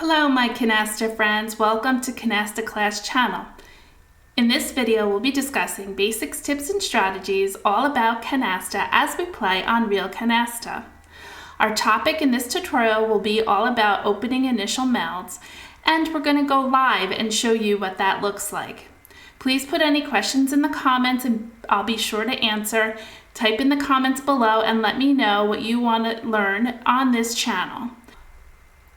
Hello my Canasta friends, welcome to Canasta Class channel. In this video we'll be discussing basics, tips, and strategies all about canasta as we play on real canasta. Our topic in this tutorial will be all about opening initial melds, and we're going to go live and show you what that looks like. Please put any questions in the comments and I'll be sure to answer. Type in the comments below and let me know what you want to learn on this channel.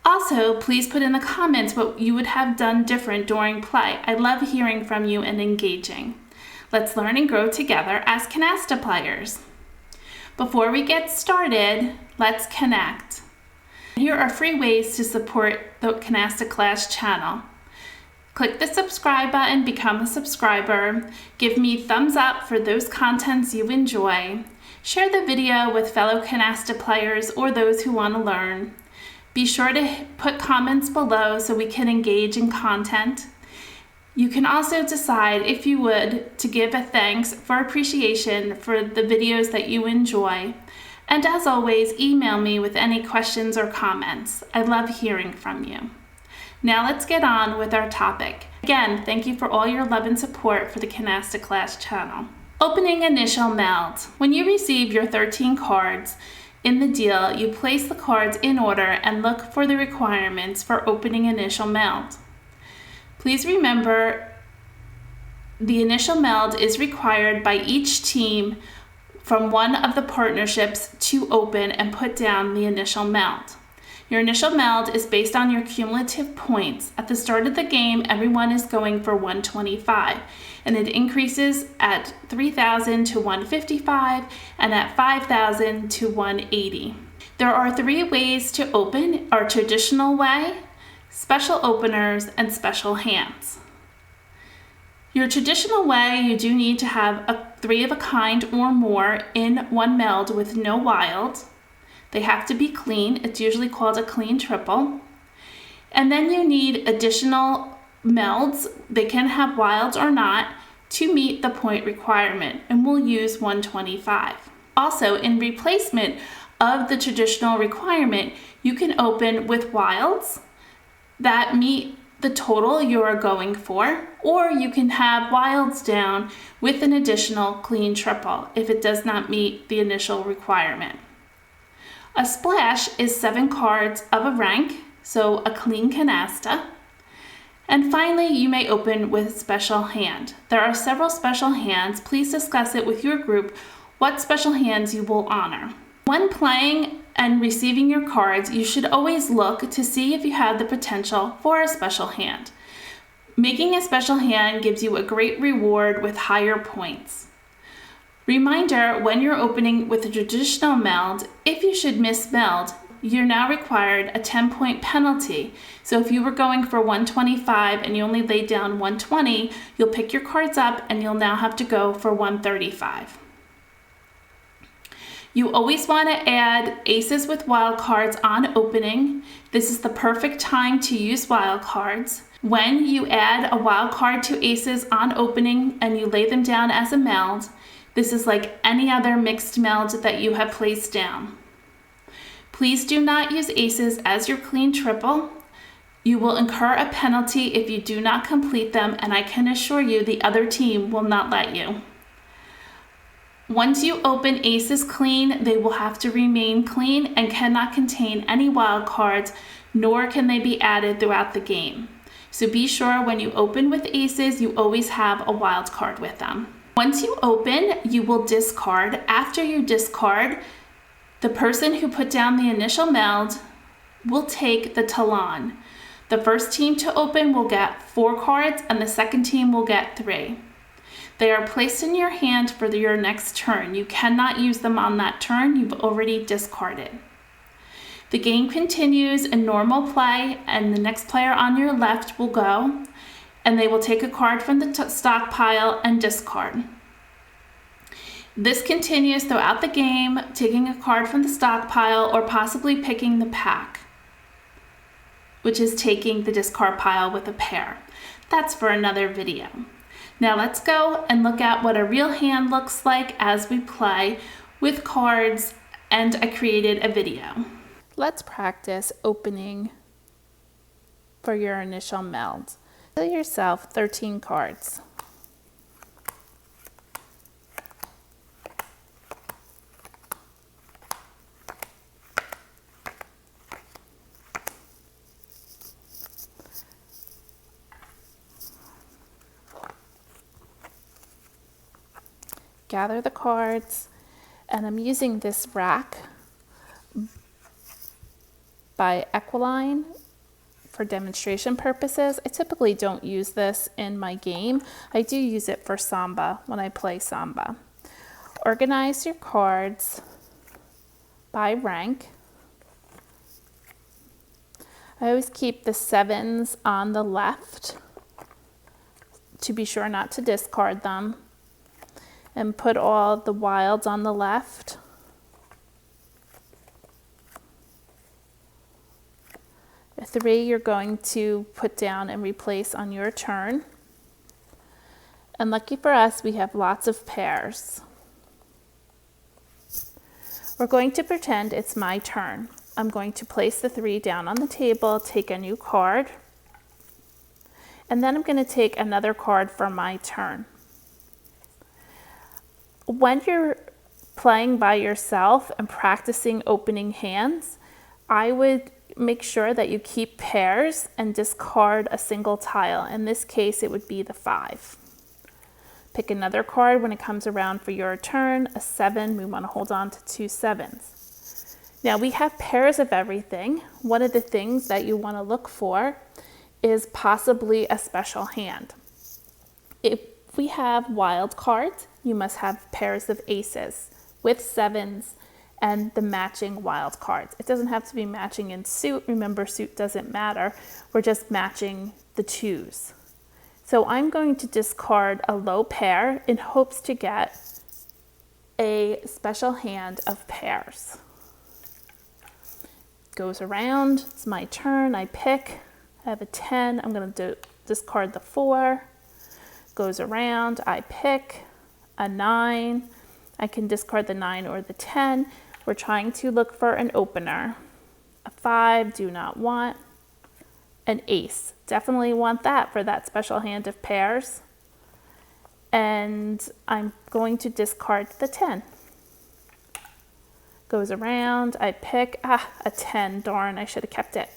Also, please put in the comments what you would have done different during play. I love hearing from you and engaging. Let's learn and grow together as canasta players. Before we get started, let's connect. Here are free ways to support the Canasta Class channel. Click the subscribe button, become a subscriber, give me thumbs up for those contents you enjoy, share the video with fellow canasta players or those who want to learn. Be sure to put comments below so we can engage in content. You can also decide, if you would, to give a thanks for appreciation for the videos that you enjoy. And as always, email me with any questions or comments. I love hearing from you. Now let's get on with our topic. Again, thank you for all your love and support for the Canasta Class channel. Opening initial meld. When you receive your 13 cards, in the deal, you place the cards in order and look for the requirements for opening initial meld. Please remember the initial meld is required by each team from one of the partnerships to open and put down the initial meld. Your initial meld is based on your cumulative points. At the start of the game, everyone is going for 125, and it increases at 3,000 to 155 and at 5,000 to 180. There are 3 ways to open: our traditional way, special openers, and special hands. Your traditional way, you do need to have a 3 of a kind or more in one meld with no wild. They have to be clean. It's usually called a clean triple. And then you need additional melds. They can have wilds or not to meet the point requirement, and we'll use 125. Also, in replacement of the traditional requirement, you can open with wilds that meet the total you are going for, or you can have wilds down with an additional clean triple if it does not meet the initial requirement. A splash is 7 cards of a rank, so a clean canasta. And finally, you may open with special hand. There are several special hands. Please discuss it with your group what special hands you will honor. When playing and receiving your cards, you should always look to see if you have the potential for a special hand. Making a special hand gives you a great reward with higher points. Reminder, when you're opening with a traditional meld, if you should miss meld, you're now required a 10-point penalty. So if you were going for 125 and you only laid down 120, you'll pick your cards up and you'll now have to go for 135. You always want to add aces with wild cards on opening. This is the perfect time to use wild cards. When you add a wild card to aces on opening and you lay them down as a meld, this is like any other mixed meld that you have placed down. Please do not use aces as your clean triple. You will incur a penalty if you do not complete them, and I can assure you the other team will not let you. Once you open aces clean, they will have to remain clean and cannot contain any wild cards, nor can they be added throughout the game. So be sure when you open with aces, you always have a wild card with them. Once you open, you will discard. After you discard, the person who put down the initial meld will take the talon. The first team to open will get 4 cards and the second team will get 3. They are placed in your hand for your next turn. You cannot use them on that turn. You've already discarded. The game continues in normal play, and the next player on your left will go, and they will take a card from the stockpile and discard. This continues throughout the game, taking a card from the stockpile or possibly picking the pack, which is taking the discard pile with a pair. That's for another video. Now let's go and look at what a real hand looks like as we play with cards, and I created a video. Let's practice opening for your initial meld. Deal yourself 13 cards. Gather the cards, and I'm using this rack by Equiline for demonstration purposes. I typically don't use this in my game. I do use it for Samba when I play Samba. Organize your cards by rank. I always keep the 7s on the left to be sure not to discard them, and put all the wilds on the left. A 3 you're going to put down and replace on your turn. And lucky for us, we have lots of pairs. We're going to pretend it's my turn. I'm going to place the 3 down on the table, take a new card, and then I'm going to take another card for my turn. When you're playing by yourself and practicing opening hands, I would make sure that you keep pairs and discard a single tile. In this case, it would be the 5. Pick another card when it comes around for your turn. A 7, we want to hold on to 2 7s. Now we have pairs of everything. One of the things that you want to look for is possibly a special hand. If we have wild cards, you must have pairs of aces with 7s and the matching wild cards. It doesn't have to be matching in suit. Remember, suit doesn't matter. We're just matching the 2s. So I'm going to discard a low pair in hopes to get a special hand of pairs. Goes around, it's my turn, I pick. I have a 10, I'm going to discard the 4. Goes around, I pick a 9. I can discard the 9 or the 10. We're trying to look for an opener. A 5, do not want. An ace, definitely want that for that special hand of pairs. And I'm going to discard the 10. Goes around, I pick, a 10, darn, I should have kept it.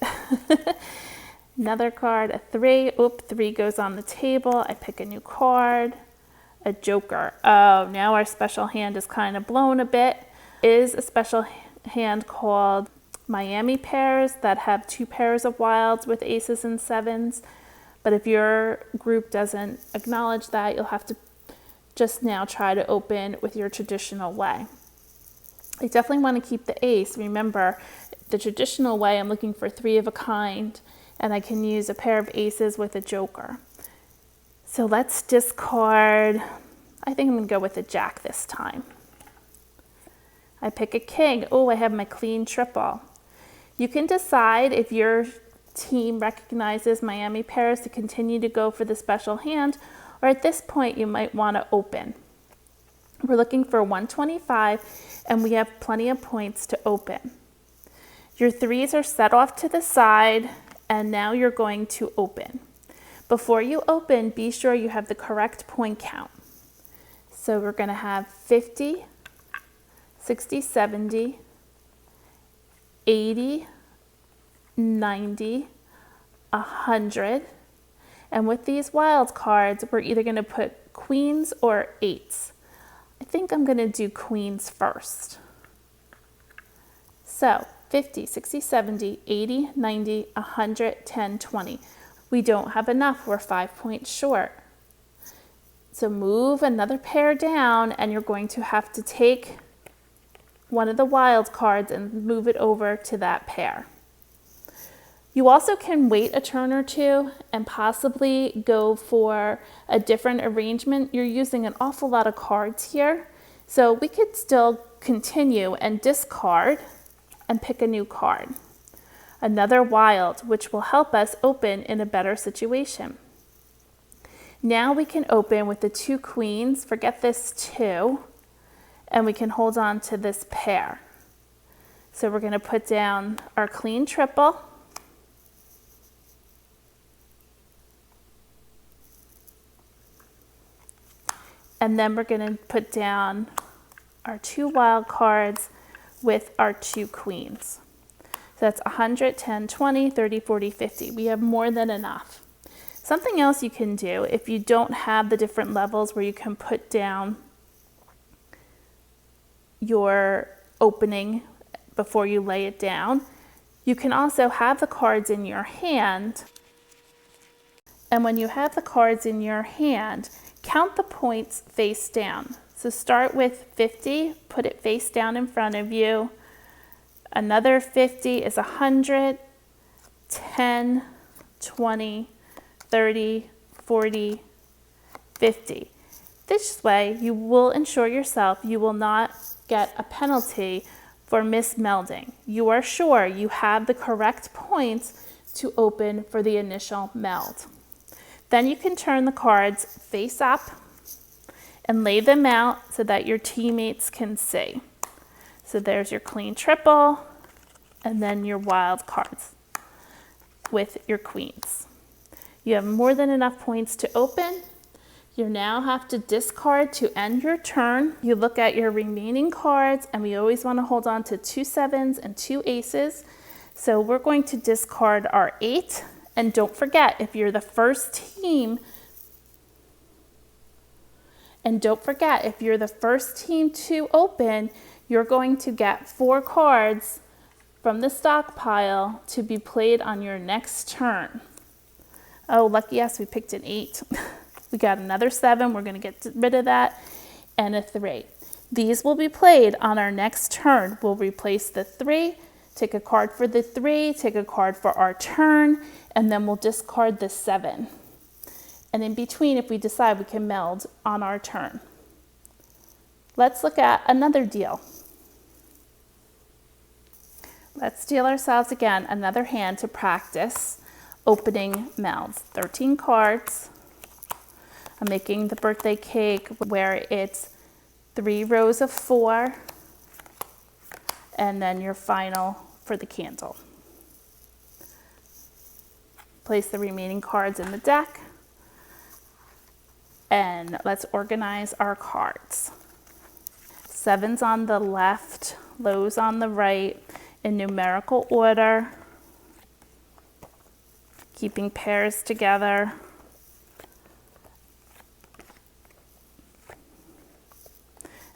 Another card, a 3, 3 goes on the table, I pick a new card. A joker, oh, now our special hand is kind of blown a bit. Is a special hand called Miami pairs that have 2 pairs of wilds with aces and 7s. But if your group doesn't acknowledge that, you'll have to just now try to open with your traditional way. I definitely want to keep the ace. Remember, the traditional way, I'm looking for 3 of a kind, and I can use a pair of aces with a joker. So let's discard, I think I'm going to go with a jack this time. I pick a king. Oh, I have my clean triple. You can decide if your team recognizes Miami pairs to continue to go for the special hand, or at this point you might want to open. We're looking for 125 and we have plenty of points to open. Your 3s are set off to the side and now you're going to open. Before you open, be sure you have the correct point count. So we're going to have 50, 60, 70, 80, 90, 100. And with these wild cards, we're either going to put queens or 8s. I think I'm going to do queens first. So 50, 60, 70, 80, 90, 100, 10, 20. We don't have enough, we're 5 points short. So move another pair down and you're going to have to take one of the wild cards and move it over to that pair. You also can wait a turn or two and possibly go for a different arrangement. You're using an awful lot of cards here, so we could still continue and discard and pick a new card. Another wild, which will help us open in a better situation. Now we can open with the 2 queens, forget this 2, and we can hold on to this pair. So we're going to put down our clean triple. And then we're going to put down our 2 wild cards with our 2 queens. So that's 100, 10, 20, 30, 40, 50. We have more than enough. Something else you can do if you don't have the different levels where you can put down your opening before you lay it down, you can also have the cards in your hand. And when you have the cards in your hand, count the points face down. So start with 50, put it face down in front of you. Another 50 is 100, 10, 20, 30, 40, 50. This way, you will ensure yourself you will not get a penalty for mismelding. You are sure you have the correct points to open for the initial meld. Then you can turn the cards face up and lay them out so that your teammates can see. So there's your clean triple and then your wild cards with your queens. You have more than enough points to open. You now have to discard to end your turn. You look at your remaining cards, and we always want to hold on to 2 sevens and 2 aces. So we're going to discard our 8. And don't forget, if you're the first team, to open, you're going to get 4 cards from the stockpile to be played on your next turn. Oh, lucky us, we picked an 8. We got another 7, we're going to get rid of that, and a 3. These will be played on our next turn. We'll replace the 3, take a card for the 3, take a card for our turn, and then we'll discard the 7. And in between, if we decide, we can meld on our turn. Let's look at another deal. Let's deal ourselves again another hand to practice opening melds. 13 cards. I'm making the birthday cake where it's 3 rows of 4 and then your final for the candle. Place the remaining cards in the deck and let's organize our cards. 7s on the left, lows on the right in numerical order, keeping pairs together.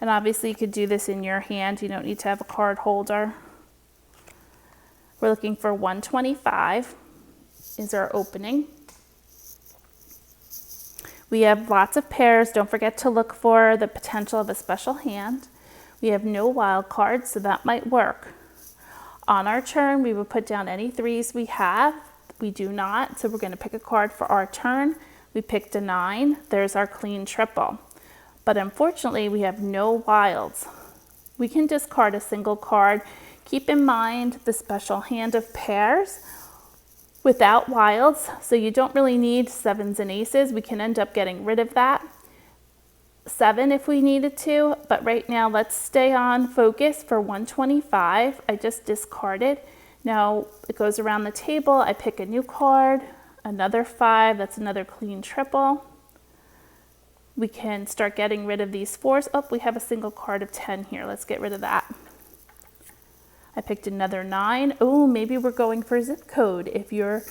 And obviously you could do this in your hand. You don't need to have a card holder. We're looking for 125 is our opening. We have lots of pairs. Don't forget to look for the potential of a special hand. We have no wild cards, so that might work. On our turn, we would put down any 3s we have. We do not, so we're going to pick a card for our turn. We picked a 9. There's our clean triple. But unfortunately, we have no wilds. We can discard a single card. Keep in mind the special hand of pairs without wilds, so you don't really need 7s and aces. We can end up getting rid of that 7 if we needed to, but right now let's stay on focus for 125. I just discarded. Now it goes around the table. I pick a new card, another 5. That's another clean triple. We can start getting rid of these 4s. Oh, we have a single card of 10 here. Let's get rid of that. I picked another 9. Oh, maybe we're going for zip code if your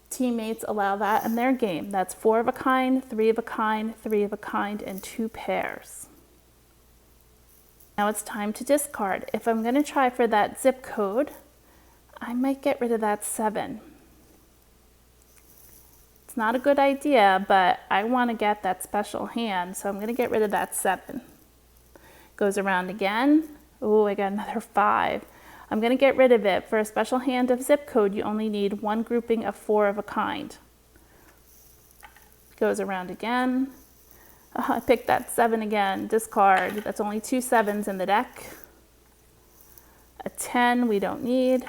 teammates allow that in their game. That's 4 of a kind, 3 of a kind, 3 of a kind, and 2 pairs. Now it's time to discard. If I'm going to try for that zip code, I might get rid of that 7. It's not a good idea, but I want to get that special hand, so I'm going to get rid of that 7. Goes around again. Oh, I got another 5. I'm going to get rid of it. For a special hand of zip code, you only need 1 grouping of 4 of a kind. Goes around again. Oh, I picked that 7 again. Discard. That's only 2 7s in the deck. A 10 we don't need.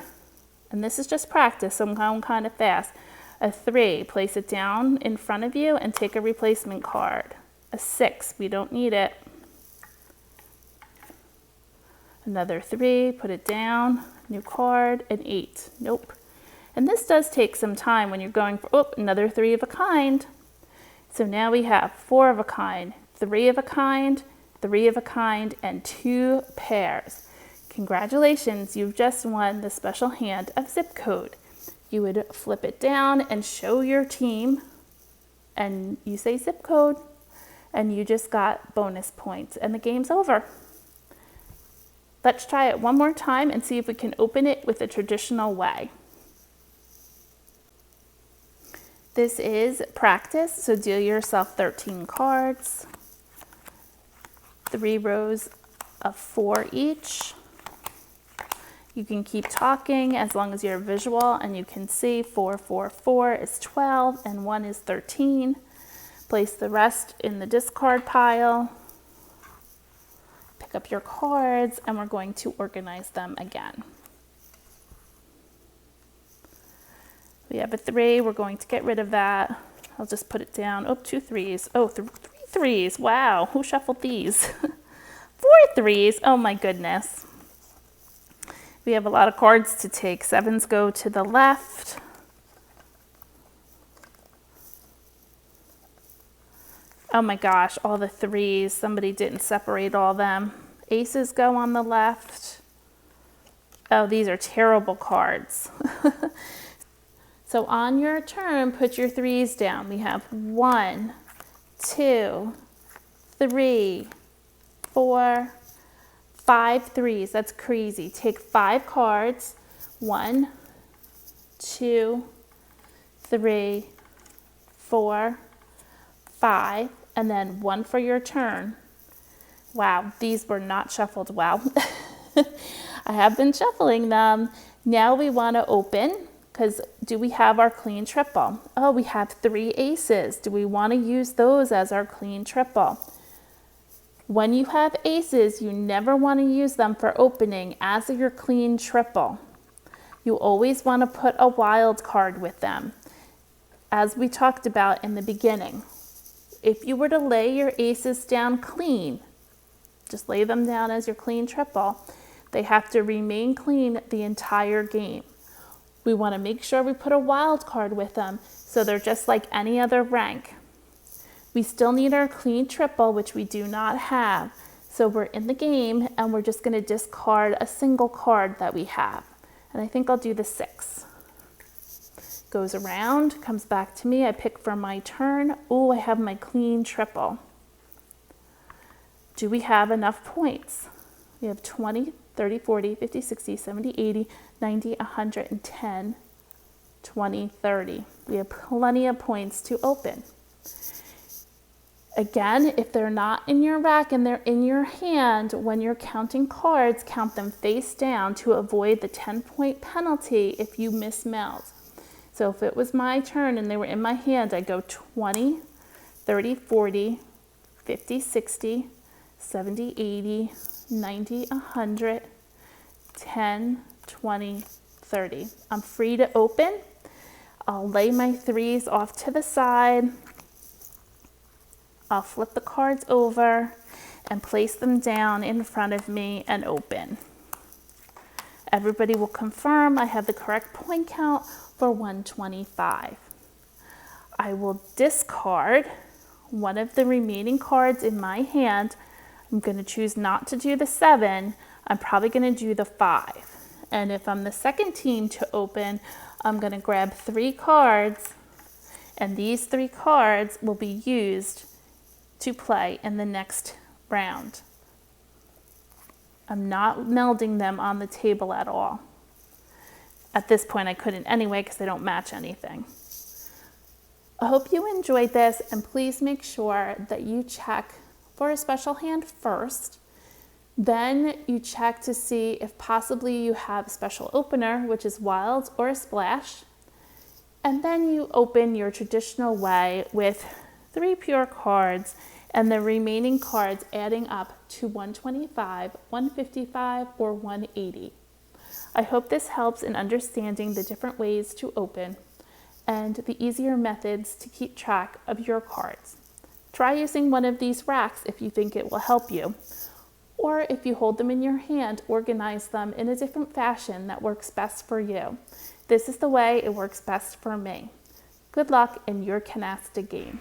And this is just practice, so I'm going kind of fast. A 3, place it down in front of you and take a replacement card. A 6, we don't need it. Another 3, put it down, new card, an 8, nope. And this does take some time when you're going for, oh, another 3 of a kind. So now we have 4 of a kind, 3 of a kind, 3 of a kind, and 2 pairs. Congratulations, you've just won the special hand of zip code. You would flip it down and show your team, and you say zip code, and you just got bonus points, and the game's over. Let's try it one more time and see if we can open it with the traditional way. This is practice, so deal yourself 13 cards, 3 rows of 4 each. You can keep talking as long as you're visual and you can see 4, 4, 4 is 12 and 1 is 13. Place the rest in the discard pile. Pick up your cards and we're going to organize them again. We have a 3, we're going to get rid of that. I'll just put it down. Oh, 2 3s. Oh, 3 3s. Wow, who shuffled these? 4 3s. Oh my goodness. We have a lot of cards to take. 7s go to the left. Oh my gosh, all the 3s. Somebody didn't separate all them. Aces go on the left. Oh, these are terrible cards. So on your turn, put your 3s down. We have 1, 2, 3, 4, 5 3s. That's crazy. Take 5 cards. 1, 2, 3, 4, 5, and then 1 for your turn. Wow, these were not shuffled well. I have been shuffling them. Now we want to open, because do we have our clean triple? Oh, we have 3 aces. Do we want to use those as our clean triple? When you have aces, you never want to use them for opening as your clean triple. You always want to put a wild card with them, as we talked about in the beginning. If you were to lay your aces down clean, just lay them down as your clean triple, they have to remain clean the entire game. We want to make sure we put a wild card with them so they're just like any other rank. We still need our clean triple, which we do not have. So we're in the game and we're just going to discard a single card that we have. And I think I'll do the 6. Goes around, comes back to me. I pick for my turn. Oh, I have my clean triple. Do we have enough points? We have 20, 30, 40, 50, 60, 70, 80, 90, 110, 20, 30. We have plenty of points to open. Again, if they're not in your rack and they're in your hand, when you're counting cards, count them face down to avoid the 10-point penalty if you miss meld. So if it was my turn and they were in my hand, I'd go 20, 30, 40, 50, 60, 70, 80, 90, 100, 10, 20, 30. I'm free to open. I'll lay my 3s off to the side. I'll flip the cards over and place them down in front of me and open. Everybody will confirm I have the correct point count for 125. I will discard one of the remaining cards in my hand. I'm going to choose not to do the 7. I'm probably going to do the 5. And if I'm the second team to open, I'm going to grab 3 cards, and these 3 cards will be used to play in the next round. I'm not melding them on the table at all. At this point I couldn't anyway because they don't match anything. I hope you enjoyed this, and please make sure that you check for a special hand first. Then you check to see if possibly you have a special opener, which is wild or a splash. And then you open your traditional way with 3 pure cards and the remaining cards adding up to 125, 155, or 180. I hope this helps in understanding the different ways to open and the easier methods to keep track of your cards. Try using one of these racks if you think it will help you. Or if you hold them in your hand, organize them in a different fashion that works best for you. This is the way it works best for me. Good luck in your canasta game.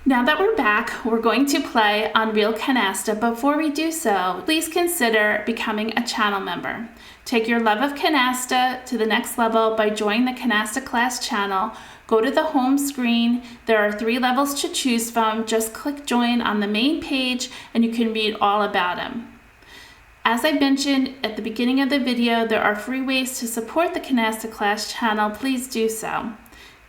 Now that we're back, we're going to play on Real Canasta. Before we do so, please consider becoming a channel member. Take your love of Canasta to the next level by joining the Canasta Class channel. Go to the home screen. There are 3 levels to choose from. Just click join on the main page and you can read all about them. As I mentioned at the beginning of the video, there are free ways to support the Canasta Class channel. Please do so.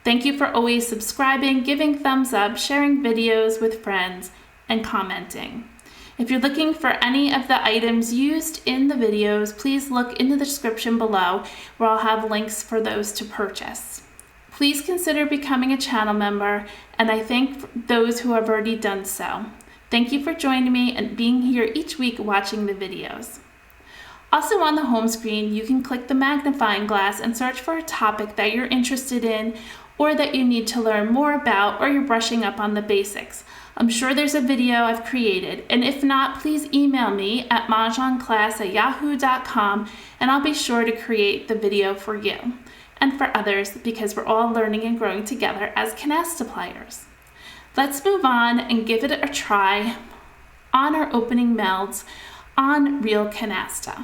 Thank you for always subscribing, giving thumbs up, sharing videos with friends, and commenting. If you're looking for any of the items used in the videos, please look in the description below where I'll have links for those to purchase. Please consider becoming a channel member, and I thank those who have already done so. Thank you for joining me and being here each week watching the videos. Also on the home screen, you can click the magnifying glass and search for a topic that you're interested in or that you need to learn more about, or you're brushing up on the basics. I'm sure there's a video I've created, and if not, please email me at mahjongclass@yahoo.com and I'll be sure to create the video for you and for others because we're all learning and growing together as canasta players. Let's move on and give it a try on our opening melds on Real Canasta.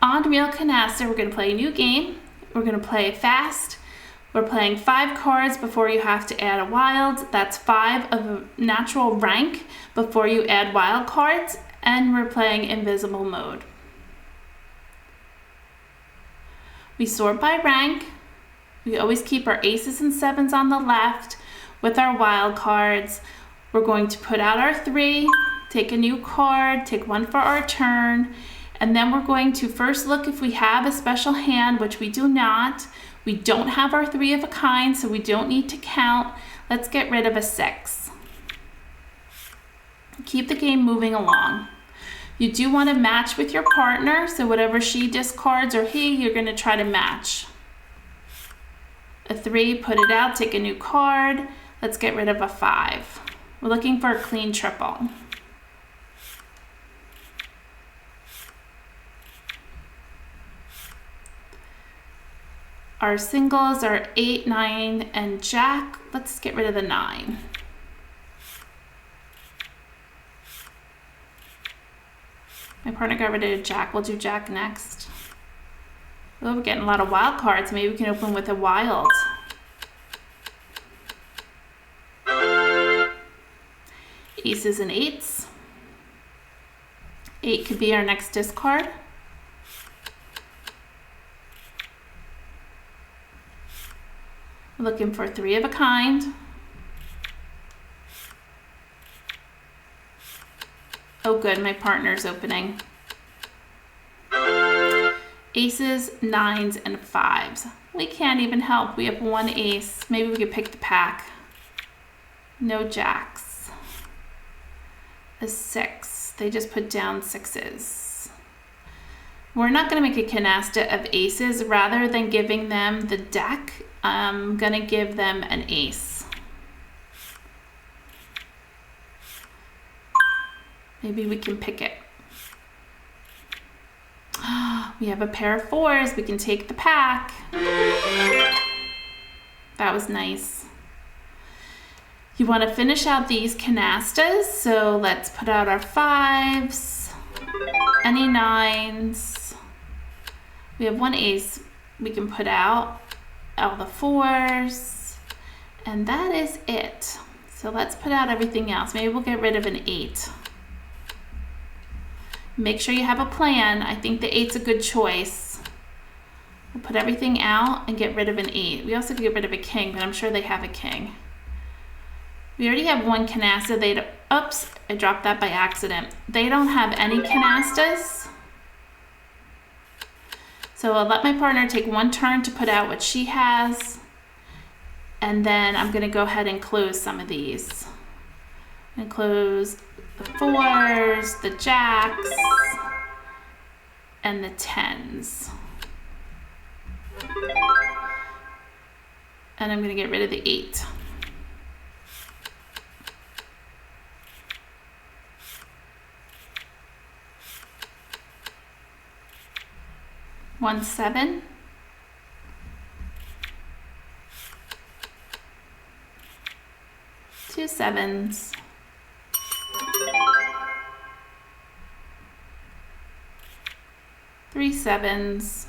On Real Canasta, we're going to play a new game. We're going to play fast. We're playing 5 cards before you have to add a wild. That's 5 of a natural rank before you add wild cards. And we're playing invisible mode. We sort by rank. We always keep our aces and 7s on the left with our wild cards. We're going to put out our 3, take a new card, take 1 for our turn. And then we're going to first look if we have a special hand, which we do not. We don't have our 3 of a kind, so we don't need to count. Let's get rid of a 6. Keep the game moving along. You do want to match with your partner, so whatever she discards or he, you're going to try to match. A 3, put it out, take a new card. Let's get rid of a 5. We're looking for a clean triple. Our singles are 8, 9, and Jack. Let's get rid of the 9. My partner got rid of Jack. We'll do Jack next. Oh, we're getting a lot of wild cards. Maybe we can open with a wild. Aces and 8s. 8 could be our next discard. Looking for 3 of a kind. Oh good, my partner's opening. Aces, 9s, and 5s. We can't even help. We have 1 ace. Maybe we could pick the pack. No jacks. A 6. They just put down 6s. We're not going to make a canasta of aces. Rather than giving them the deck, I'm going to give them an ace. Maybe we can pick it. We have a pair of 4s. We can take the pack. That was nice. You want to finish out these canastas, so let's put out our 5s, any 9s. We have 1 ace we can put out, all the 4s, and that is it. So let's put out everything else. Maybe we'll get rid of an 8. Make sure you have a plan. I think the 8's a good choice. We'll put everything out and get rid of an 8. We also could get rid of a king, but I'm sure they have a king. We already have 1 canasta. Oops, I dropped that by accident. They don't have any canastas. So I'll let my partner take 1 turn to put out what she has. And then I'm gonna go ahead and close some of these. And close the 4s, the jacks, and the 10s. And I'm gonna get rid of the 8. One 7. 2 2 sevens, 3 sevens,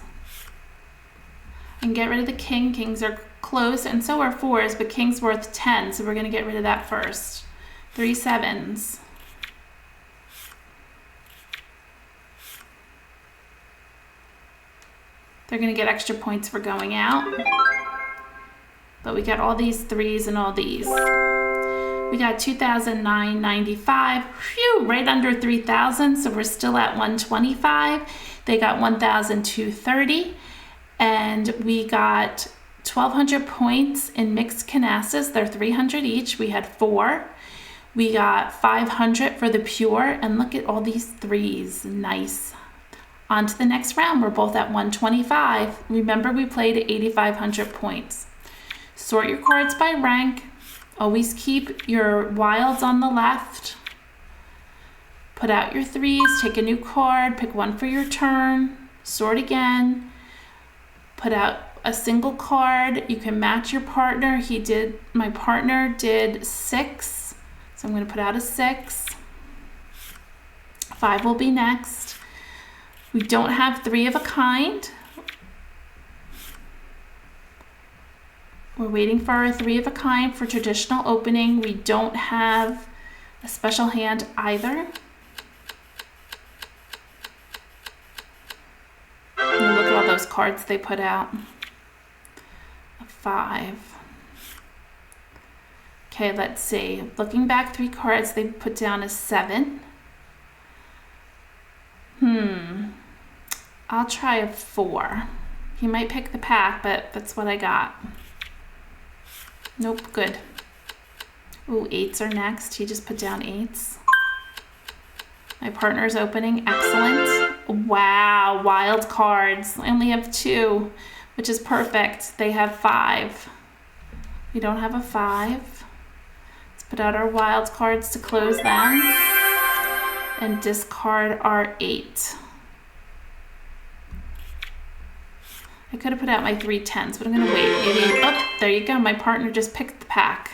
and get rid of the king. Kings are closed, and so are 4s, but king's worth 10, so we're going to get rid of that first. 3 sevens, they're going to get extra points for going out, but we got all these 3s and all these. We got 2,995, phew, right under 3,000, so we're still at 125. They got 1,230, and we got 1,200 points in mixed canastas. They're 300 each. We had 4. We got 500 for the pure, and look at all these 3s. Nice. On to the next round. We're both at 125. Remember, we played at 8,500 points. Sort your cards by rank. Always keep your wilds on the left. Put out your 3s, take a new card, pick one for your turn, sort again, put out a single card. You can match your partner. My partner did 6, so I'm going to put out a 6. 5 will be next. We don't have 3 of a kind. We're waiting for our 3 of a kind for traditional opening. We don't have a special hand either. And look at all those cards they put out. A 5. Okay, let's see. Looking back 3 cards, they put down a 7. I'll try a 4. He might pick the pack, but that's what I got. Nope, good. Ooh, 8s are next. He just put down 8s. My partner's opening, excellent. Wow, wild cards. I only have 2, which is perfect. They have 5. We don't have a 5. Let's put out our wild cards to close them. And discard our 8. I could have put out my 3 10s, but I'm going to wait. Maybe, oh, there you go. My partner just picked the pack.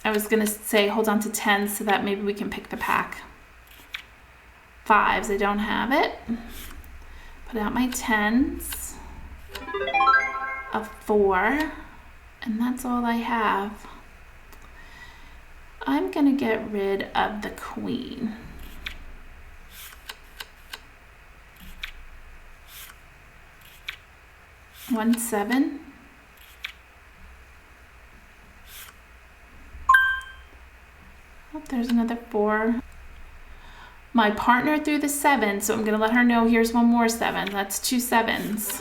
I was going to say hold on to 10s so that maybe we can pick the pack. 5s, I don't have it. Put out my 10s. A 4. And that's all I have. I'm going to get rid of the queen. 1 7. Oh, there's another 4. My partner threw the 7, so I'm going to let her know here's one more 7. That's 2 7s.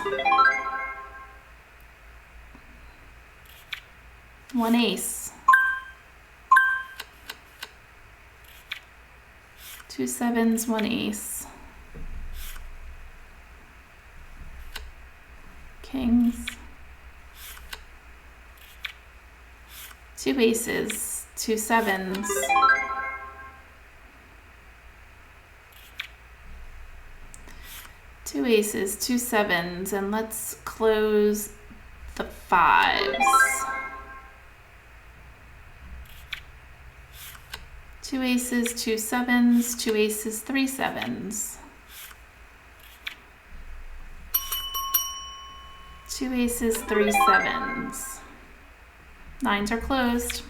1 ace. 2 7s, 1 ace. Kings. 2 aces, 2 7s. 2 aces, 2 7s, and let's close the 5s. 2 aces, 2 7s, 2 aces, 3 7s. 2 aces, 3 7s. 9s are closed.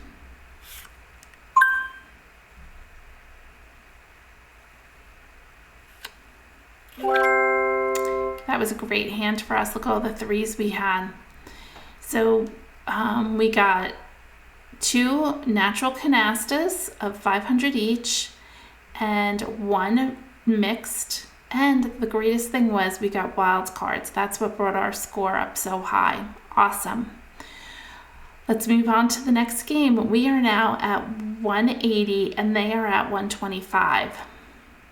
That was a great hand for us. Look at all the 3s we had. So we got 2 natural canastas of 500 each and 1 mixed. And the greatest thing was we got wild cards. That's what brought our score up so high. Awesome. Let's move on to the next game. We are now at 180 and they are at 125.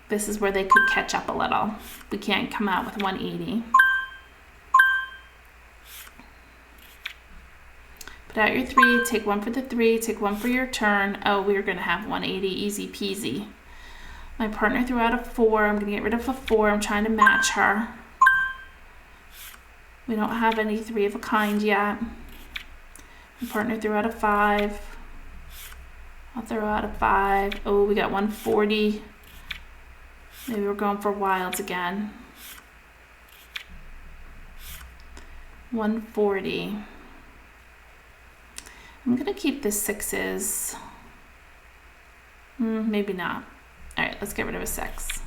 This is where they could catch up a little. We can't come out with 180. Put out your 3, take 1 for the 3, take 1 for your turn. Oh, we're going to have 180, easy peasy. My partner threw out a 4. I'm going to get rid of a 4. I'm trying to match her. We don't have any 3 of a kind yet. My partner threw out a 5. I'll throw out a 5. Oh, we got 140. Maybe we're going for wilds again. 140. I'm gonna keep the 6s. Maybe not. All right, let's get rid of a 6.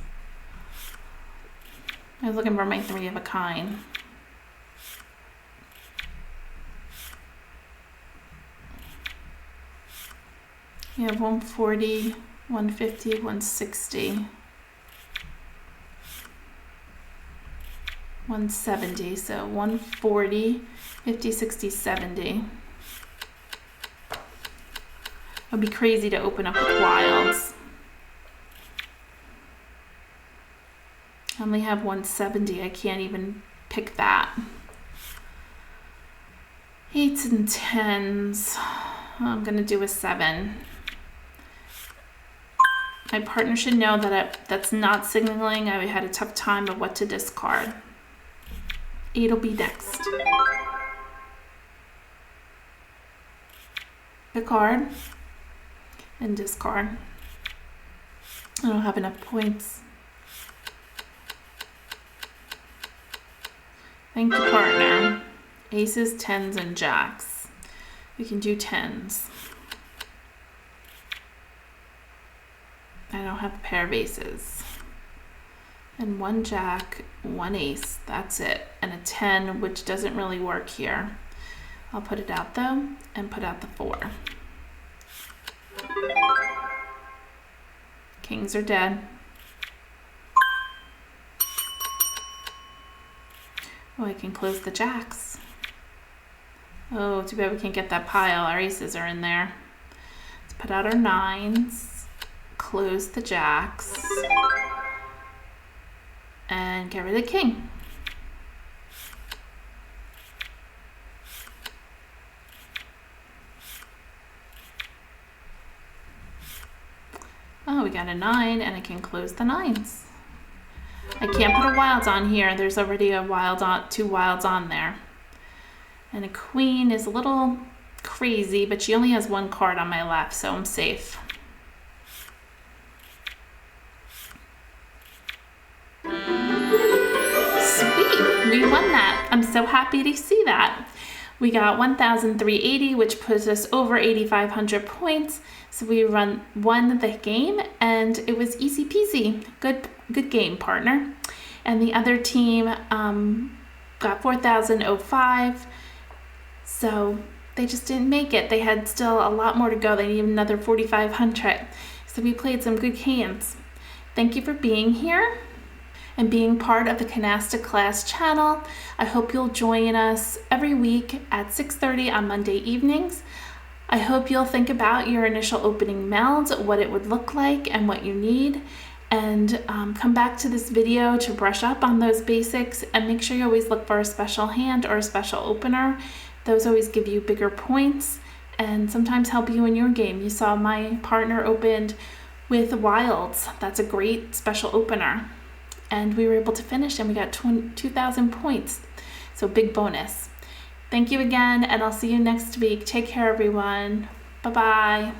I was looking for my 3 of a kind. You have 140, 150, 160, 170. So 140, 50, 60, 70. It'd be crazy to open up with wilds. I only have 170. I can't even pick that. 8s and 10s. I'm gonna do a 7. My partner should know that that's not signaling I had a tough time of what to discard. 8 will be next. A card and discard. I don't have enough points. Thank you, partner. Aces, 10s, and jacks. We can do 10s. I don't have a pair of aces. And 1 jack, 1 ace. That's it. And a 10, which doesn't really work here. I'll put it out though, and put out the 4. Kings are dead. Oh, I can close the jacks. Oh, too bad we can't get that pile. Our aces are in there. Let's put out our 9s. Close the jacks and get rid of the king. Oh, we got a 9 and I can close the 9s. I can't put a wilds on here. There's already a wild on, 2 wilds on there. And a queen is a little crazy, but she only has 1 card on my left, so I'm safe. We won that. I'm so happy to see that. We got 1,380, which puts us over 8,500 points. So we won the game, and it was easy peasy. Good game, partner. And the other team got 4,005. So they just didn't make it. They had still a lot more to go. They need another 4,500. So we played some good hands. Thank you for being here and being part of the Canasta Class channel. I hope you'll join us every week at 6:30 on Monday evenings. I hope you'll think about your initial opening melds, what it would look like and what you need, and come back to this video to brush up on those basics, and make sure you always look for a special hand or a special opener. Those always give you bigger points and sometimes help you in your game. You saw my partner opened with wilds. That's a great special opener. And we were able to finish and we got 2,000 points. So big bonus. Thank you again, and I'll see you next week. Take care, everyone. Bye-bye.